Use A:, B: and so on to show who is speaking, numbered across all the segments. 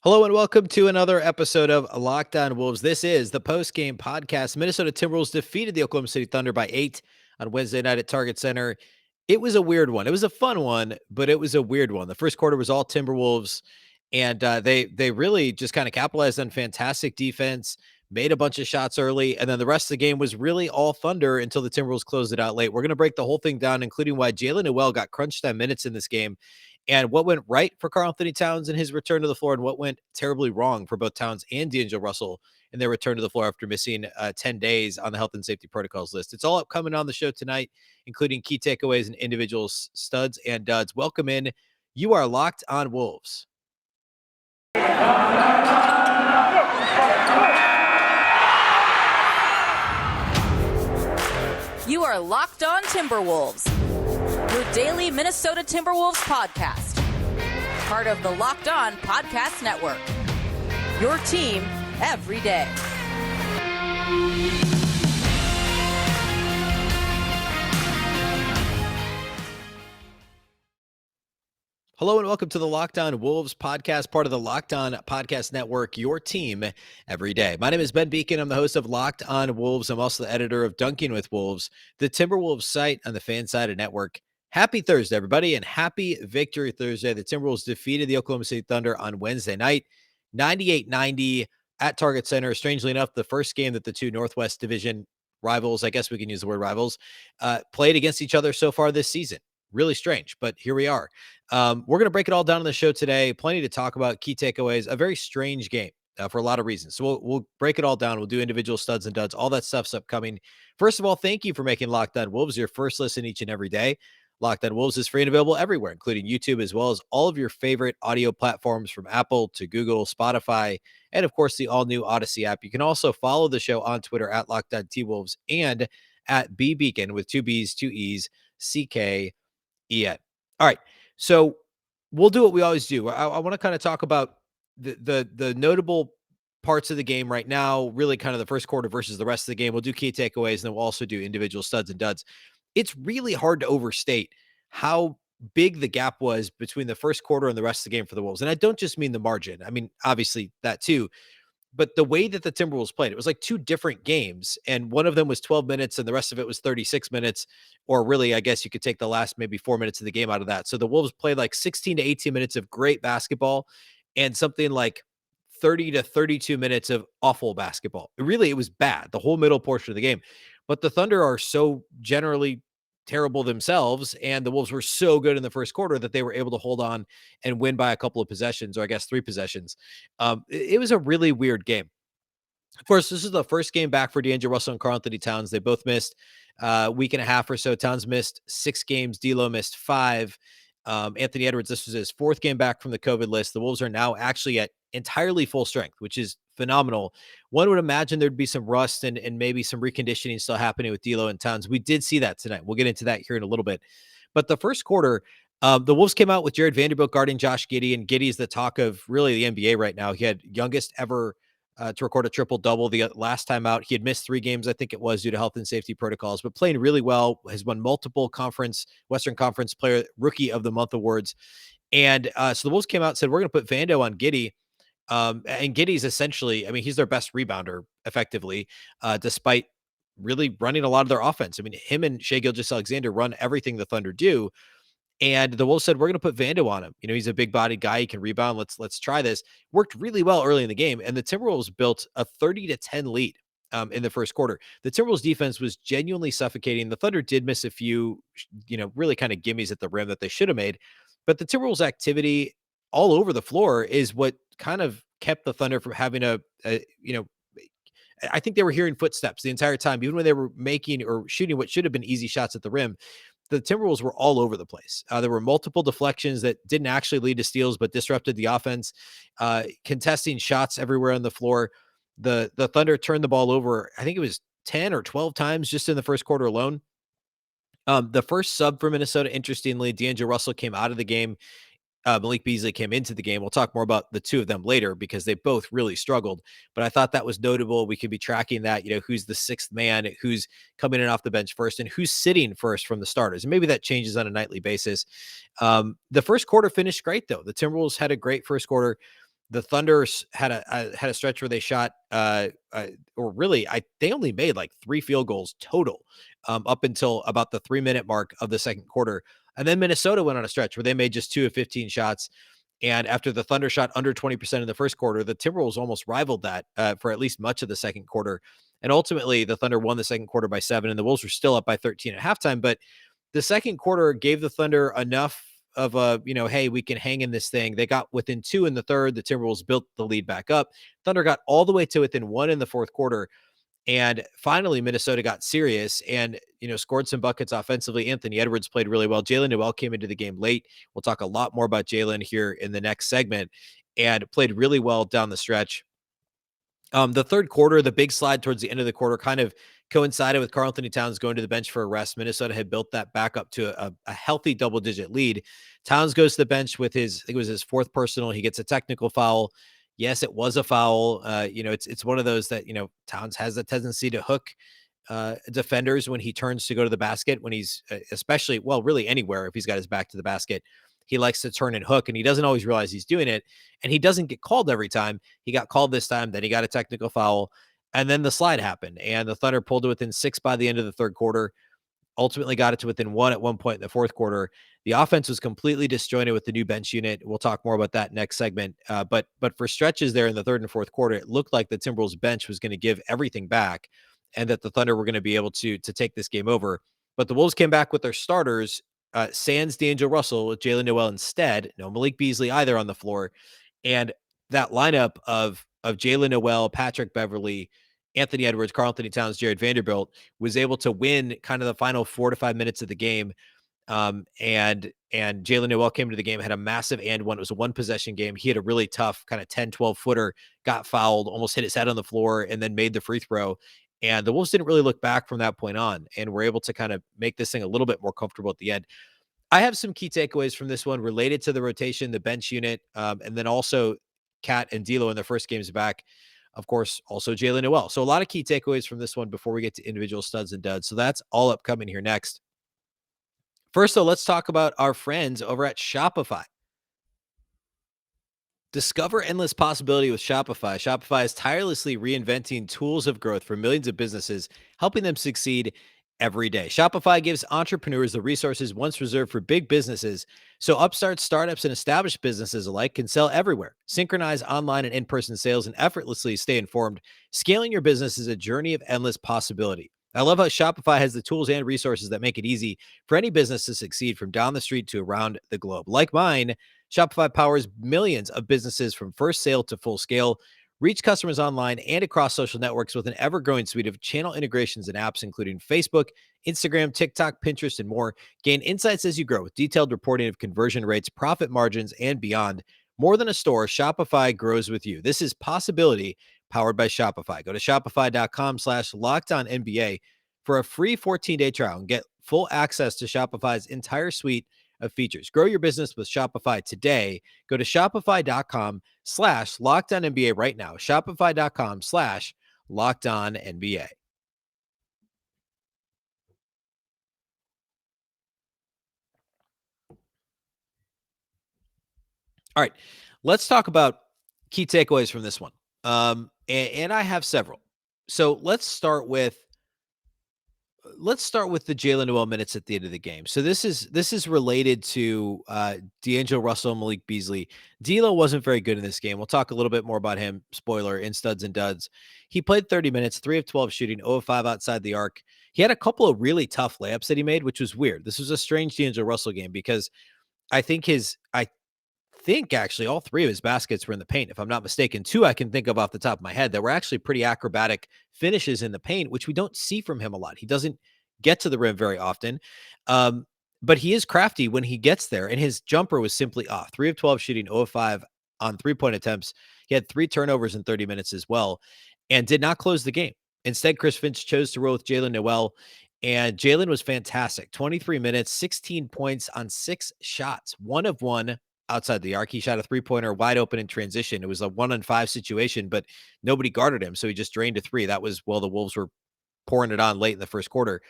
A: Hello and welcome to another episode of Locked On Wolves. This is the post-game podcast. Minnesota Timberwolves defeated the Oklahoma City Thunder by 8 on Wednesday night at Target Center. It was a weird one. It was a fun one, but it was a weird one. The first quarter was all Timberwolves, and they really just kind of capitalized on fantastic defense, made a bunch of shots early, and then the rest of the game was really all Thunder until the Timberwolves closed it out late. We're going to break the whole thing down, including why Jaylen Nowell got crunch time minutes in this game and what went right for Karl-Anthony Towns in his return to the floor, and what went terribly wrong for both Towns and D'Angelo Russell in their return to the floor after missing 10 days on the health and safety protocols list. It's all upcoming on the show tonight, including key takeaways and individual studs and duds. Welcome in. You are Locked On Wolves.
B: You are Locked On Timberwolves, your daily Minnesota Timberwolves podcast. Part of the Locked On Podcast Network. Your team every day.
A: Hello and welcome to the Locked On Wolves podcast, part of the Locked On Podcast Network, your team every day. My name is Ben Beecken. I'm the host of Locked On Wolves. I'm also the editor of Dunking with Wolves, the Timberwolves site on the Fansided Network. Happy Thursday, everybody, and happy Victory Thursday. The Timberwolves defeated the Oklahoma City Thunder on Wednesday night, 98-90 at Target Center. Strangely enough, the first game that the two Northwest Division rivals, I guess we can use the word rivals, played against each other so far this season. Really strange, but here we are. We're going to break it all down on the show today. Plenty to talk about, key takeaways, a very strange game for a lot of reasons. So we'll break it all down. We'll do individual studs and duds. All that stuff's upcoming. First of all, thank you for making Locked On Wolves your first listen each and every day. Locked On Wolves is free and available everywhere, including YouTube, as well as all of your favorite audio platforms from Apple to Google, Spotify, and of course, the all-new Odyssey app. You can also follow the show on Twitter at Locked On T-Wolves and at Beecken with two B's, two E's, CK. All right. So we'll do what we always do. I want to kind of talk about the notable parts of the game right now, really kind of the first quarter versus the rest of the game. We'll do key takeaways, and then we'll also do individual studs and duds. It's really hard to overstate how big the gap was between the first quarter and the rest of the game for the Wolves. And I don't just mean the margin. I mean, obviously that too, but the way that the Timberwolves played, it was like two different games, and one of them was 12 minutes and the rest of it was 36 minutes, or really, I guess you could take the last maybe 4 minutes of the game out of that. So the Wolves played like 16 to 18 minutes of great basketball and something like 30 to 32 minutes of awful basketball. It was bad, the whole middle portion of the game. But the Thunder are so generally terrible themselves, and the Wolves were so good in the first quarter that they were able to hold on and win by a couple of possessions, or I guess 3 possessions. It was a really weird game. Of course, this is the first game back for D'Angelo Russell and Karl-Anthony Towns. They both missed a week and a half or so. Towns missed 6 games. D'Lo missed 5. Anthony Edwards, this was his 4th game back from the COVID list. The Wolves are now actually at entirely full strength, which is phenomenal. One would imagine there'd be some rust and maybe some reconditioning still happening with D'Lo and Towns. We did see that tonight. We'll get into that here in a little bit. But the first quarter, the Wolves came out with Jared Vanderbilt guarding Josh Giddey, and Giddey's the talk of really the NBA right now. He had youngest ever to record a triple-double the last time out. He had missed 3 games, I think it was, due to health and safety protocols, but playing really well, has won multiple Western Conference Player Rookie of the Month awards. And so the Wolves came out and said, we're going to put Vando on Giddey. And Giddey's essentially, I mean, he's their best rebounder, effectively, despite really running a lot of their offense. I mean, him and Shai Gilgeous-Alexander run everything the Thunder do. And the Wolves said, we're going to put Vando on him. You know, he's a big bodied guy. He can rebound. Let's try this. Worked really well early in the game. And the Timberwolves built a 30-10 lead in the first quarter. The Timberwolves defense was genuinely suffocating. The Thunder did miss a few, really kind of gimmies at the rim that they should have made. But the Timberwolves activity all over the floor is what kind of kept the Thunder from having I think they were hearing footsteps the entire time, even when they were making or shooting what should have been easy shots at the rim. The Timberwolves were all over the place. There were multiple deflections that didn't actually lead to steals, but disrupted the offense, contesting shots everywhere on the floor. The Thunder turned the ball over, I think it was 10 or 12 times just in the first quarter alone. The first sub for Minnesota, interestingly, D'Angelo Russell came out of the game. Malik Beasley came into the game. We'll talk more about the two of them later because they both really struggled. But I thought that was notable. We could be tracking that, who's the 6th man, who's coming in off the bench first, and who's sitting first from the starters. And maybe that changes on a nightly basis. The first quarter finished great, though. The Timberwolves had a great first quarter. the Thunder had a stretch where they shot, or really, they only made like 3 field goals total, up until about the 3-minute mark of the second quarter. And then Minnesota went on a stretch where they made just 2 of 15 shots. And after the Thunder shot under 20% in the first quarter, the Timberwolves almost rivaled that for at least much of the second quarter. And ultimately, the Thunder won the second quarter by 7, and the Wolves were still up by 13 at halftime. But the second quarter gave the Thunder enough of a, hey, we can hang in this thing. They got within 2 in the third. The Timberwolves built the lead back up. Thunder got all the way to within 1 in the fourth quarter. And finally, Minnesota got serious and, scored some buckets offensively. Anthony Edwards played really well. Jaylen Nowell came into the game late. We'll talk a lot more about Jaylen here in the next segment, and played really well down the stretch. The third quarter, the big slide towards the end of the quarter kind of coincided with Karl-Anthony Towns going to the bench for a rest. Minnesota had built that back up to a healthy double-digit lead. Towns goes to the bench with I think it was his 4th personal. He gets a technical foul. Yes, it was a foul. It's one of those that, Towns has a tendency to hook defenders when he turns to go to the basket, when he's especially, well, really anywhere, if he's got his back to the basket. He likes to turn and hook, and he doesn't always realize he's doing it. And he doesn't get called every time. He got called this time, then he got a technical foul, and then the slide happened. And the Thunder pulled it within 6 by the end of the third quarter, ultimately got it to within 1 at one point in the fourth quarter. The offense was completely disjointed with the new bench unit. We'll talk more about that next segment. But for stretches there in the third and fourth quarter, it looked like the Timberwolves bench was going to give everything back, and that the Thunder were going to be able to take this game over. But the Wolves came back with their starters, sans D'Angelo Russell, with Jaylen Nowell instead. No Malik Beasley either on the floor. And that lineup of Jaylen Nowell, Patrick Beverley, Anthony Edwards, Karl-Anthony Towns, Jared Vanderbilt was able to win kind of the final 4 to 5 minutes of the game. And Jaylen Nowell came to the game, had a massive and one. It was a 1-possession game. He had a really tough kind of 10, 12 footer, got fouled, almost hit his head on the floor, and then made the free throw. And the Wolves didn't really look back from that point on, and were able to kind of make this thing a little bit more comfortable at the end. I have some key takeaways from this one related to the rotation, the bench unit, and then also Cat and D'Lo in their first games back. Of course, also Jaylen Nowell. So a lot of key takeaways from this one before we get to individual studs and duds. So that's all upcoming here next. First, though, let's talk about our friends over at Shopify. Discover endless possibility with Shopify. Shopify is tirelessly reinventing tools of growth for millions of businesses, helping them succeed every day. Shopify gives entrepreneurs the resources once reserved for big businesses, so upstarts, startups, and established businesses alike can sell everywhere. Synchronize online and in-person sales and effortlessly stay informed. Scaling your business is a journey of endless possibility. I love how Shopify has the tools and resources that make it easy for any business to succeed from down the street to around the globe. Like mine, Shopify powers millions of businesses from first sale to full scale. Reach customers online and across social networks with an ever-growing suite of channel integrations and apps, including Facebook, Instagram, TikTok, Pinterest, and more. Gain insights as you grow with detailed reporting of conversion rates, profit margins, and beyond. More than a store, Shopify grows with you. This is possibility powered by Shopify. Go to shopify.com/LockedOnNBA for a free 14-day trial and get full access to Shopify's entire suite of features. Grow your business with Shopify today. Go to shopify.com/LockedOnNBA right now. Shopify.com/LockedOnNBA. All right, let's talk about key takeaways from this one. And I have several. So let's start with the Jaylen Nowell minutes at the end of the game. So this is related to D'Angelo Russell and Malik Beasley. D'Lo wasn't very good in this game. We'll talk a little bit more about him, spoiler, in studs and duds. He played 30 minutes, 3 of 12 shooting, 0 of 5 outside the arc. He had a couple of really tough layups that he made, which was weird. This was a strange D'Angelo Russell game because I think actually all 3 of his baskets were in the paint, if I'm not mistaken. 2 I can think of off the top of my head that were actually pretty acrobatic finishes in the paint, which we don't see from him a lot. He doesn't get to the rim very often, but he is crafty when he gets there, and his jumper was simply off. 3 of 12 shooting, 0 of 5 on 3-point attempts. He had 3 turnovers in 30 minutes as well, and did not close the game. Instead, Chris Finch chose to roll with Jaylen Nowell, and Jaylen was fantastic. 23 minutes, 16 points on 6 shots, 1 of 1 outside the arc. He shot a 3-pointer wide open in transition. It was a 1-on-5 situation, but nobody guarded him, so he just drained a 3. That was while the Wolves were pouring it on late in the first quarter.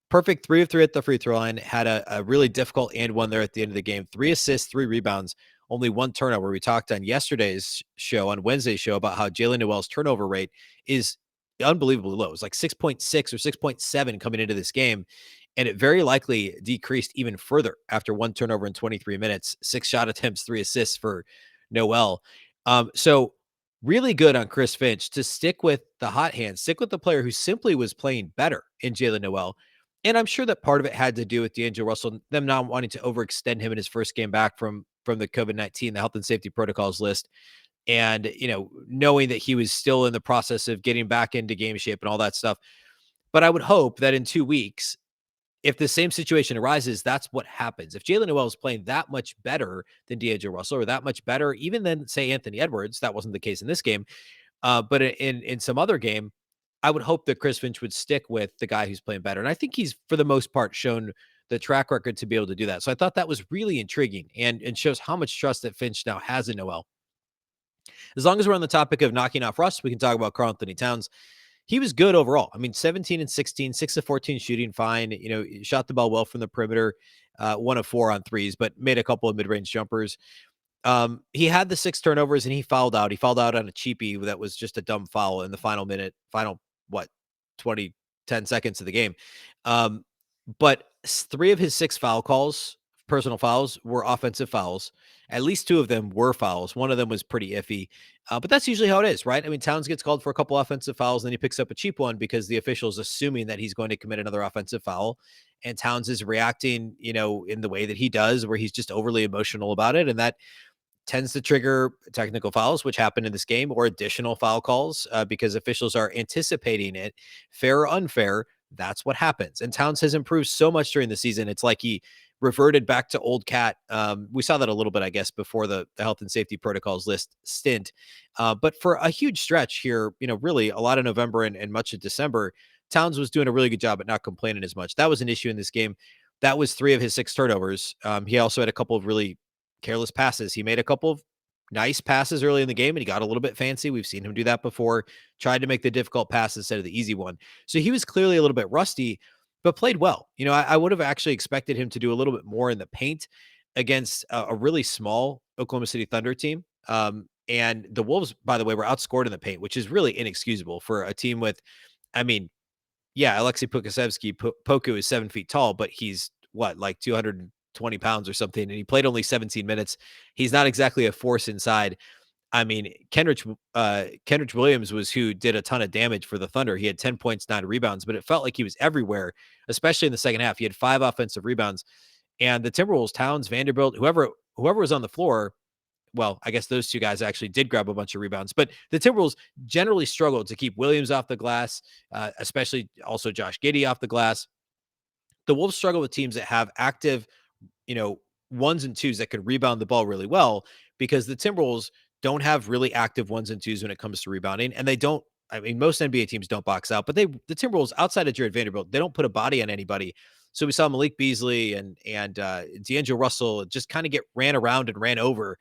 A: Perfect 3 of 3 at the free throw line. Had a really difficult and one there at the end of the game. 3 assists, 3 rebounds, only one turnover. We talked on yesterday's show, on Wednesday's show, about how Jaylen Nowell's turnover rate is unbelievably low. It's like 6.6 or 6.7 coming into this game. And it very likely decreased even further after one turnover in 23 minutes, 6 shot attempts, 3 assists for Nowell. So really good on Chris Finch to stick with the hot hand, stick with the player who simply was playing better in Jaylen Nowell. And I'm sure that part of it had to do with D'Angelo Russell, them not wanting to overextend him in his first game back from the COVID-19, the health and safety protocols list. And, knowing that he was still in the process of getting back into game shape and all that stuff. But I would hope that in 2 weeks, if the same situation arises, that's what happens. If Jaylen Nowell is playing that much better than D'Angelo Russell, or that much better even than, say, Anthony Edwards, that wasn't the case in this game, but in some other game, I would hope that Chris Finch would stick with the guy who's playing better. And I think he's, for the most part, shown the track record to be able to do that. So I thought that was really intriguing and shows how much trust that Finch now has in Nowell. As long as we're on the topic of knocking off rust, we can talk about Karl-Anthony Towns. He was good overall. I mean, 17 and 16, 6 of 14 shooting, fine. Shot the ball well from the perimeter, 1 of 4 on threes, but made a couple of mid-range jumpers. He had the 6 turnovers and he fouled out. He fouled out on a cheapie that was just a dumb foul in the final 10 seconds of the game. But 3 of his 6 foul calls, personal fouls, were offensive fouls. At least 2 of them were fouls. One of them was pretty iffy. But that's usually how it is, right? I mean, Towns gets called for a couple offensive fouls, and then he picks up a cheap one because the official is assuming that he's going to commit another offensive foul. And Towns is reacting, in the way that he does, where he's just overly emotional about it. And that tends to trigger technical fouls, which happened in this game, or additional foul calls because officials are anticipating it. Fair or unfair, that's what happens. And Towns has improved so much during the season. It's like he reverted back to old cat. We saw that a little bit, I guess, before the health and safety protocols list stint. But for a huge stretch here, really a lot of November and much of December, Towns was doing a really good job at not complaining as much. That was an issue in this game. That was 3 of his 6 turnovers. He also had a couple of really careless passes. He made a couple of nice passes early in the game and he got a little bit fancy. We've seen him do that before, tried to make the difficult pass instead of the easy one. So he was clearly a little bit rusty, but played well. I would have actually expected him to do a little bit more in the paint against a really small Oklahoma City Thunder team. And the Wolves, by the way, were outscored in the paint, which is really inexcusable for a team with, Alexei Pokusevsky, Poku is 7 feet tall, but he's like 220 pounds or something. And he played only 17 minutes. He's not exactly a force inside. I mean, Kendrick Williams was who did a ton of damage for the Thunder. He had 10 points, 9 rebounds, but it felt like he was everywhere, especially in the second half. He had 5 offensive rebounds. And the Timberwolves, Towns, Vanderbilt, whoever was on the floor, well, I guess those 2 guys actually did grab a bunch of rebounds, but the Timberwolves generally struggled to keep Williams off the glass, especially also Josh Giddey off the glass. The Wolves struggle with teams that have active, ones and twos that can rebound the ball really well, because the Timberwolves don't have really active ones and twos when it comes to rebounding. And they don't, most NBA teams don't box out, but the Timberwolves, outside of Jared Vanderbilt, they don't put a body on anybody. So we saw Malik Beasley and D'Angelo Russell just kind of get ran around and ran over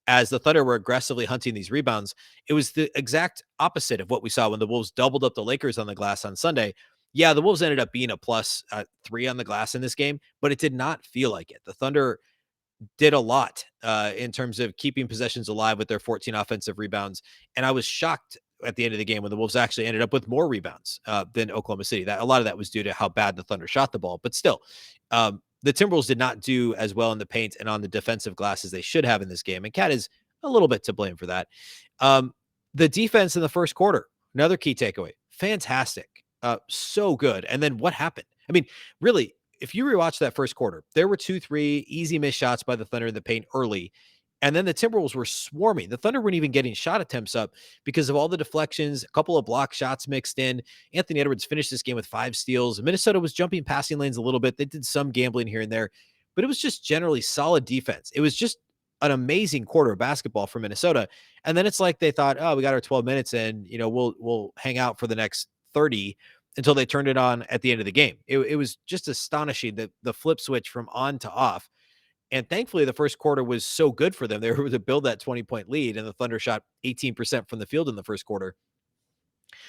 A: as the Thunder were aggressively hunting these rebounds. It was the exact opposite of what we saw when the Wolves doubled up the Lakers on the glass on Sunday. Yeah, the Wolves ended up being a plus 3 on the glass in this game, but it did not feel like it. The Thunder did a lot in terms of keeping possessions alive with their 14 offensive rebounds. And I was shocked at the end of the game when the Wolves actually ended up with more rebounds than Oklahoma City. That a lot of that was due to how bad the Thunder shot the ball, but still, the Timberwolves did not do as well in the paint and on the defensive glass as they should have in this game. And Cat is a little bit to blame for that. The defense in the first quarter, another key takeaway, fantastic. So good. And then what happened? Really, if you rewatch that first quarter, there were 2-3 easy missed shots by the Thunder in the paint early. And then the Timberwolves were swarming. The Thunder weren't even getting shot attempts up because of all the deflections, a couple of block shots mixed in. Anthony Edwards finished this game with 5 steals. Minnesota was jumping passing lanes a little bit. They did some gambling here and there, but it was just generally solid defense. It was just an amazing quarter of basketball for Minnesota. And then it's like they thought, oh, we got our 12 minutes in, we'll hang out for the next 30 until they turned it on at the end of the game. It was just astonishing that the flip switch from on to off. And thankfully, the first quarter was so good for them. They were able to build that 20-point lead, and the Thunder shot 18% from the field in the first quarter.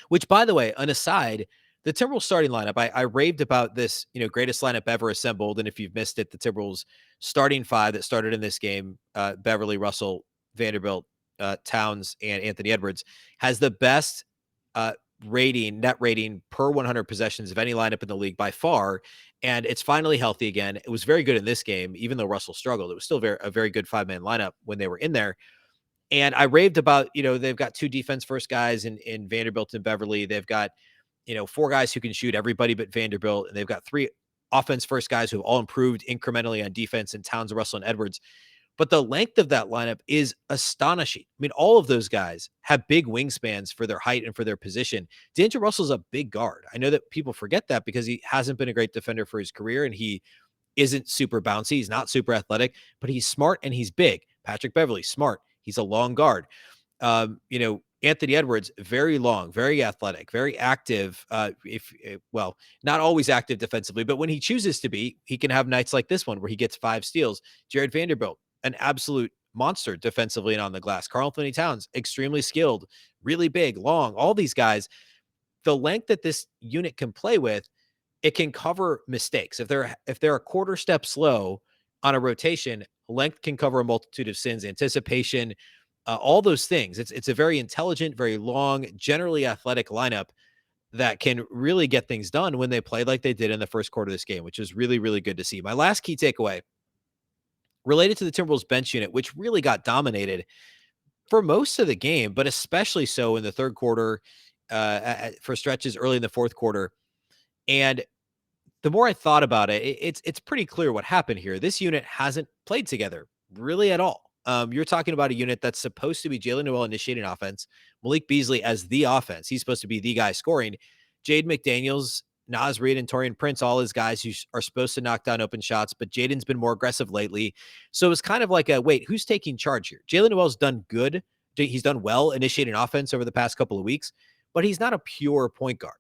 A: Which, by the way, an aside, The Timberwolves starting lineup, I raved about this, greatest lineup ever assembled. And if you've missed it, the Timberwolves starting five that started in this game, Beverley, Russell, Vanderbilt, Towns, and Anthony Edwards, has the best uh, net rating per 100 possessions of any lineup in the league by far. And it's finally healthy again. It was very good in this game, even though Russell struggled. It was still a very good 5-man lineup when they were in there. And I raved about, they've got two defense first guys in Vanderbilt and Beverley. They've got, four guys who can shoot everybody but Vanderbilt. And they've got three offense first guys who have all improved incrementally on defense in Towns, Russell, and Edwards. But the length of that lineup is astonishing. I mean, all of those guys have big wingspans for their height and for their position. D'Angelo Russell's a big guard. I know that people forget that because he hasn't been a great defender for his career and he isn't super bouncy. He's not super athletic, but he's smart and he's big. Patrick Beverley, smart. He's a long guard. Anthony Edwards, very long, very athletic, very active. Not always active defensively, but when he chooses to be, he can have nights like this one where he gets 5 steals. Jared Vanderbilt, an absolute monster defensively and on the glass. Karl-Anthony Towns, extremely skilled, really big, long. All these guys, the length that this unit can play with, it can cover mistakes. If they're a quarter step slow on a rotation, length can cover a multitude of sins, anticipation, all those things. It's a very intelligent, very long, generally athletic lineup that can really get things done when they play like they did in the first quarter of this game, which is really, really good to see. My last key takeaway related to the Timberwolves bench unit, which really got dominated for most of the game, but especially so in the third quarter, for stretches early in the fourth quarter. And the more I thought about it, it's pretty clear what happened here. This unit hasn't played together really at all. You're talking about a unit that's supposed to be Jaylen Nowell initiating offense, Malik Beasley as the offense. He's supposed to be the guy scoring. Jaden McDaniels, Naz Reid, and Taurean Prince, all his guys who are supposed to knock down open shots, but Jaden's been more aggressive lately. So it's kind of like wait, who's taking charge here? Jaylen Nowell's done good. He's done well initiating offense over the past couple of weeks, but he's not a pure point guard.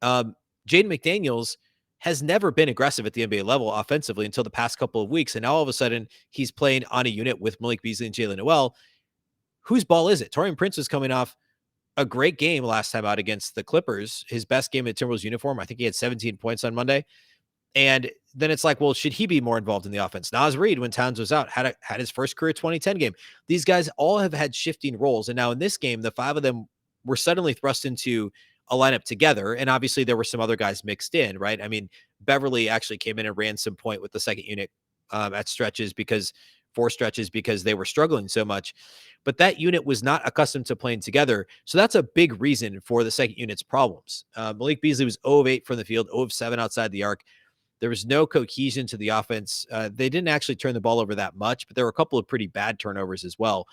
A: Jaden McDaniels has never been aggressive at the NBA level offensively until the past couple of weeks. And now all of a sudden he's playing on a unit with Malik Beasley and Jaylen Nowell. Whose ball is it? Taurean Prince was coming off a great game last time out against the Clippers, his best game in Timberwolves uniform. I think he had 17 points on Monday. And then it's like, well, should he be more involved in the offense? Naz Reid, when Towns was out, had his first career 2010 game. These guys all have had shifting roles. And now in this game, the 5 of them were suddenly thrust into a lineup together. And obviously there were some other guys mixed in, right? I mean, Beverley actually came in and ran some point with the second unit at stretches because they were struggling so much. But that unit was not accustomed to playing together. So that's a big reason for the second unit's problems. Malik Beasley was 0 of 8 from the field, 0 of 7 outside the arc. There was no cohesion to the offense. They didn't actually turn the ball over that much, but there were a couple of pretty bad turnovers as well.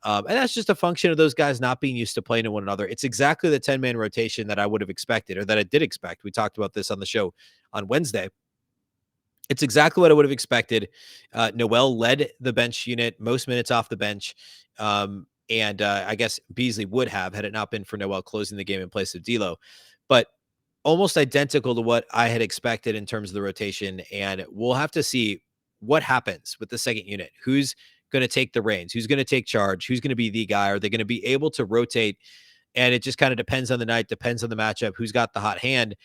A: And that's just a function of those guys not being used to playing to one another. It's exactly the 10-man rotation that I would have expected, or that I did expect. We talked about this on the show on Wednesday. It's exactly what I would have expected. Nowell led the bench unit, most minutes off the bench. And I guess Beasley would have, had it not been for Nowell closing the game in place of D'Lo. But almost identical to what I had expected in terms of the rotation. And we'll have to see what happens with the second unit. Who's going to take the reins? Who's going to take charge? Who's going to be the guy? Are they going to be able to rotate? And it just kind of depends on the night, depends on the matchup, who's got the hot hand,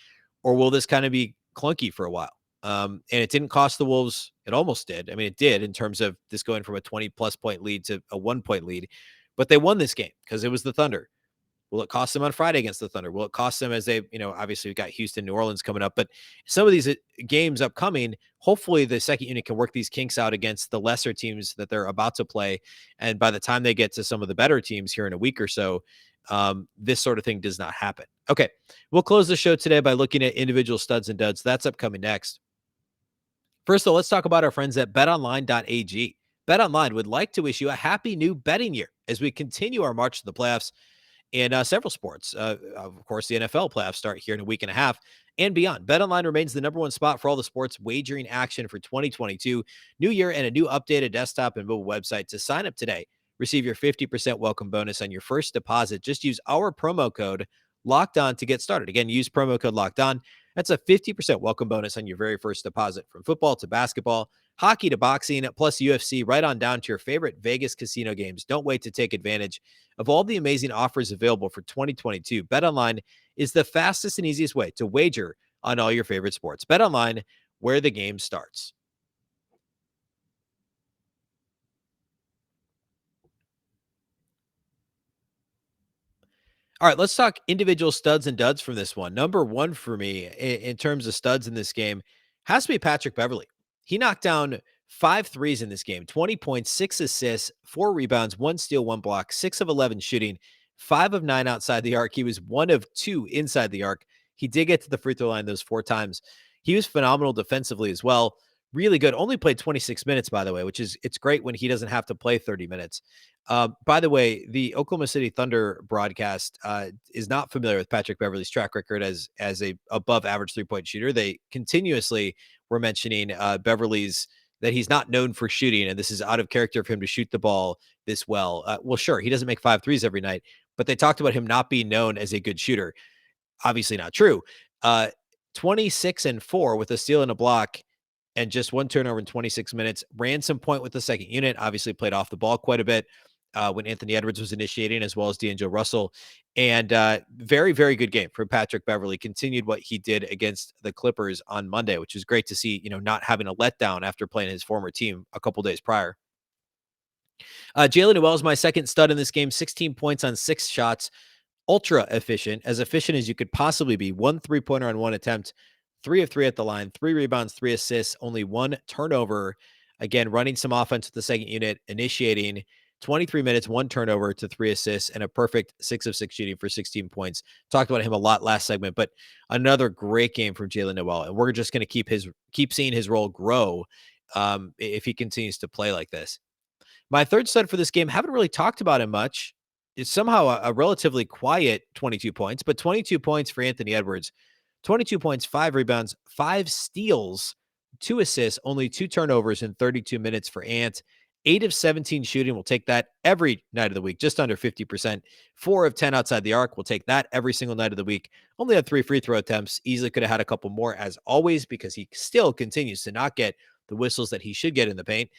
A: or will this kind of be clunky for a while? And it didn't cost the Wolves. It almost did. I mean, it did in terms of this going from a 20-plus point lead to a 1-point lead, but they won this game because it was the Thunder. Will it cost them on Friday against the Thunder? Will it cost them as they, obviously we've got Houston, New Orleans coming up, but some of these games upcoming, hopefully the second unit can work these kinks out against the lesser teams that they're about to play. And by the time they get to some of the better teams here in a week or so, this sort of thing does not happen. Okay. We'll close the show today by looking at individual studs and duds. That's upcoming next. First, though, let's talk about our friends at betonline.ag. BetOnline would like to wish you a happy new betting year as we continue our march to the playoffs in several sports. Of course, the NFL playoffs start here in a week and a half and beyond. BetOnline remains the number one spot for all the sports wagering action for 2022. New year and a new updated desktop and mobile website. To sign up today, receive your 50% welcome bonus on your first deposit. Just use our promo code LOCKEDON to get started. Again, use promo code LOCKEDON. That's a 50% welcome bonus on your very first deposit, from football to basketball, hockey to boxing, plus UFC, right on down to your favorite Vegas casino games. Don't wait to take advantage of all the amazing offers available for 2022. BetOnline is the fastest and easiest way to wager on all your favorite sports. BetOnline, where the game starts. All right, let's talk individual studs and duds from this one. Number one for me in terms of studs in this game has to be Patrick Beverley. He knocked down 5 threes in this game, 20 points, 6 assists, 4 rebounds, 1 steal, 1 block, 6 of 11 shooting, 5 of 9 outside the arc. He was 1 of 2 inside the arc. He did get to the free throw line those 4 times. He was phenomenal defensively as well. Really good. Only played 26 minutes, by the way, which is it's great when he doesn't have to play 30 minutes. By the way, the Oklahoma City Thunder broadcast is not familiar with Patrick Beverley's track record as a above average 3-point shooter. They continuously were mentioning Beverley's that he's not known for shooting, and this is out of character for him to shoot the ball this well. Well, sure, he doesn't make 5 threes every night, but they talked about him not being known as a good shooter. Obviously not true. 26 and 4 with a steal and a block and just 1 turnover in 26 minutes. Ran some point with the second unit. Obviously played off the ball quite a bit when Anthony Edwards was initiating, as well as D'Angelo Russell. And very, very good game for Patrick Beverley. Continued what he did against the Clippers on Monday, which is great to see, not having a letdown after playing his former team a couple days prior. Jaylen Nowell is my second stud in this game, 16 points on 6 shots. Ultra efficient as you could possibly be. 1 3-pointer on 1 attempt, 3 of 3 at the line, 3 rebounds, 3 assists, only 1 turnover. Again, running some offense with the second unit, initiating 23 minutes, 1 turnover to 3 assists, and a perfect 6 of 6 shooting for 16 points. Talked about him a lot last segment, but another great game from Jaylen Nowell. And we're just going to keep seeing his role grow if he continues to play like this. My third stud for this game, haven't really talked about him much. It's somehow a relatively quiet 22 points, but 22 points for Anthony Edwards. 22 points, 5 rebounds, 5 steals, 2 assists, only 2 turnovers in 32 minutes for Ant. 8 of 17 shooting. We'll take that every night of the week, just under 50%. 4 of 10 outside the arc. We'll take that every single night of the week. Only had 3 free throw attempts. Easily could have had a couple more, as always, because he still continues to not get the whistles that he should get in the paint.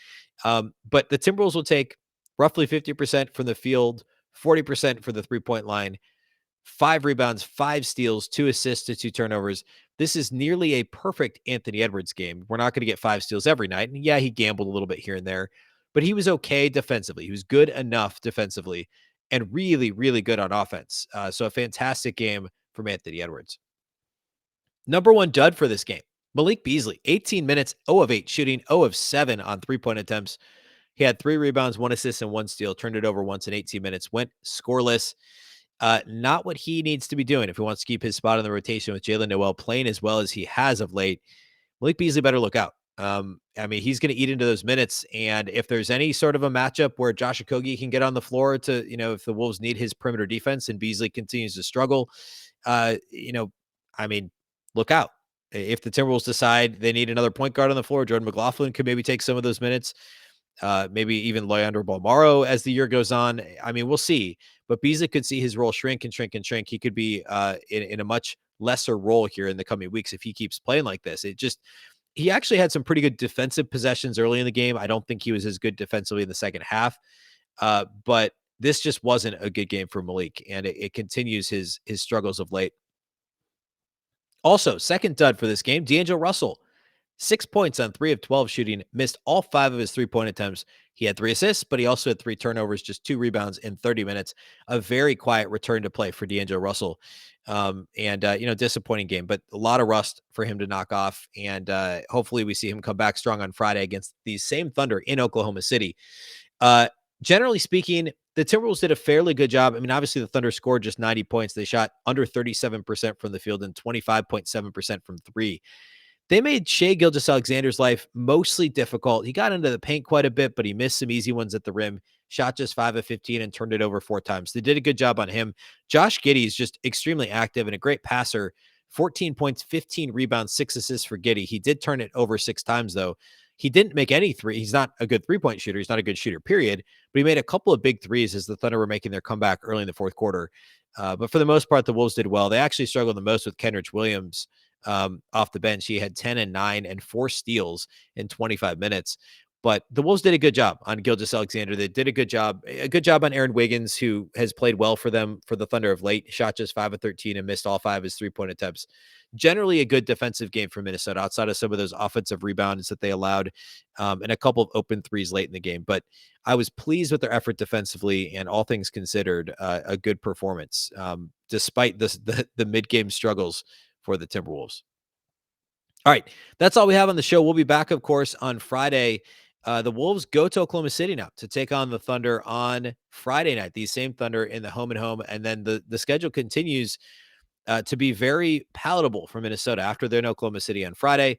A: But the Timberwolves will take roughly 50% from the field, 40% for the 3-point line, 5 rebounds, 5 steals, 2 assists to 2 turnovers. This is nearly a perfect Anthony Edwards game. We're not going to get 5 steals every night. And yeah, he gambled a little bit here and there, but he was okay defensively. He was good enough defensively and really, really good on offense. So a fantastic game from Anthony Edwards. Number one dud for this game, Malik Beasley, 18 minutes, 0 of 8 shooting, 0 of 7 on 3-point attempts. He had 3 rebounds, 1 assist, and 1 steal, turned it over once in 18 minutes, went scoreless. Not what he needs to be doing if he wants to keep his spot in the rotation with Jaylen Nowell playing as well as he has of late. Malik Beasley better look out. He's going to eat into those minutes. And if there's any sort of a matchup where Josh Okogie can get on the floor to, if the Wolves need his perimeter defense and Beasley continues to struggle, look out. If the Timberwolves decide they need another point guard on the floor, Jordan McLaughlin could maybe take some of those minutes. Maybe even Leandro Bolmaro as the year goes on. We'll see. But Beasley could see his role shrink and shrink and shrink. He could be in a much lesser role here in the coming weeks if he keeps playing like this. He actually had some pretty good defensive possessions early in the game. I don't think he was as good defensively in the second half. But this just wasn't a good game for Malik, and it continues his struggles of late. Also, second dud for this game, D'Angelo Russell. 6 points on 3 of 12 shooting, missed all 5 of his 3-point attempts. He had 3 assists, but he also had 3 turnovers, just 2 rebounds in 30 minutes. A very quiet return to play for D'Angelo Russell. Disappointing game, but a lot of rust for him to knock off. And hopefully we see him come back strong on Friday against the same Thunder in Oklahoma City. Generally speaking, the Timberwolves did a fairly good job. Obviously the Thunder scored just 90 points. They shot under 37% from the field and 25.7% from 3. They made Shai Gilgeous-Alexander's life mostly difficult. He got into the paint quite a bit, but he missed some easy ones at the rim. Shot just 5 of 15 and turned it over 4 times. They did a good job on him. Josh Giddey is just extremely active and a great passer. 14 points, 15 rebounds, 6 assists for Giddey. He did turn it over 6 times, though. He didn't make any 3. He's not a good 3-point shooter. He's not a good shooter, period. But he made a couple of big 3s as the Thunder were making their comeback early in the fourth quarter. But for the most part, the Wolves did well. They actually struggled the most with Kendrick Williams. off the bench. He had 10 and 9 and 4 steals in 25 minutes. But the Wolves did a good job on Gilgeous-Alexander. They did a good job on Aaron Wiggins, who has played well for them, for the Thunder of late. Shot just 5 of 13 and missed all 5 of his 3-point attempts. Generally a good defensive game for Minnesota, outside of some of those offensive rebounds that they allowed, and a couple of open threes late in the game. But I was pleased with their effort defensively, and all things considered, a good performance, despite the mid-game struggles for the Timberwolves. All right, that's all we have on the show. We'll be back, of course, on Friday. The Wolves go to Oklahoma City now to take on the Thunder on Friday night. These same Thunder in the home and home, and then the schedule continues to be very palatable for Minnesota. After they're in Oklahoma City on Friday,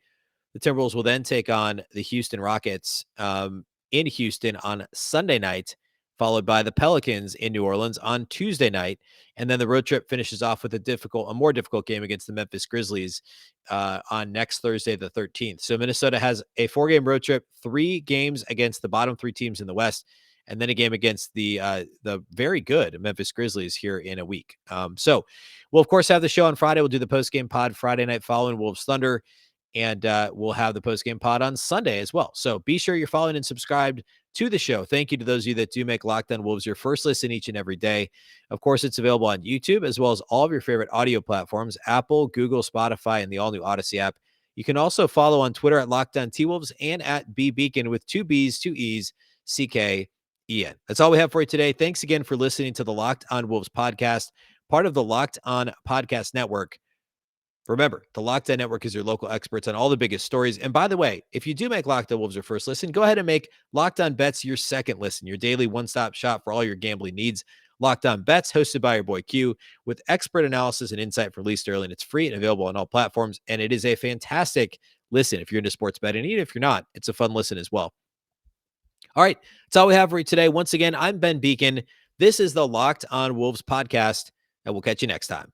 A: the Timberwolves will then take on the Houston Rockets in Houston on Sunday night, followed by the Pelicans in New Orleans on Tuesday night. And then the road trip finishes off with a more difficult game against the Memphis Grizzlies on next Thursday, the 13th. So Minnesota has a 4-game road trip, 3 games against the bottom 3 teams in the West, and then a game against the very good Memphis Grizzlies here in a week. So we'll, of course, have the show on Friday. We'll do the post-game pod Friday night following Wolves Thunder, and we'll have the post-game pod on Sunday as well. So be sure you're following and subscribed to the show. Thank you to those of you that do make Locked On Wolves your first listen each and every day. Of course, it's available on YouTube as well as all of your favorite audio platforms, Apple, Google, Spotify, and the all-new Odyssey app. You can also follow on Twitter at Locked On T-Wolves and at Beecken with 2 B's, 2 E's, C-K-E-N. That's all we have for you today. Thanks again for listening to the Locked On Wolves podcast, part of the Locked On Podcast Network. Remember, the Locked On Network is your local experts on all the biggest stories. And by the way, if you do make Locked On Wolves your first listen, go ahead and make Locked On Bets your second listen, your daily one-stop shop for all your gambling needs. Locked On Bets, hosted by your boy Q, with expert analysis and insight released early. And it's free and available on all platforms. And it is a fantastic listen if you're into sports betting. Even if you're not, it's a fun listen as well. All right, that's all we have for you today. Once again, I'm Ben Beecken. This is the Locked On Wolves podcast, and we'll catch you next time.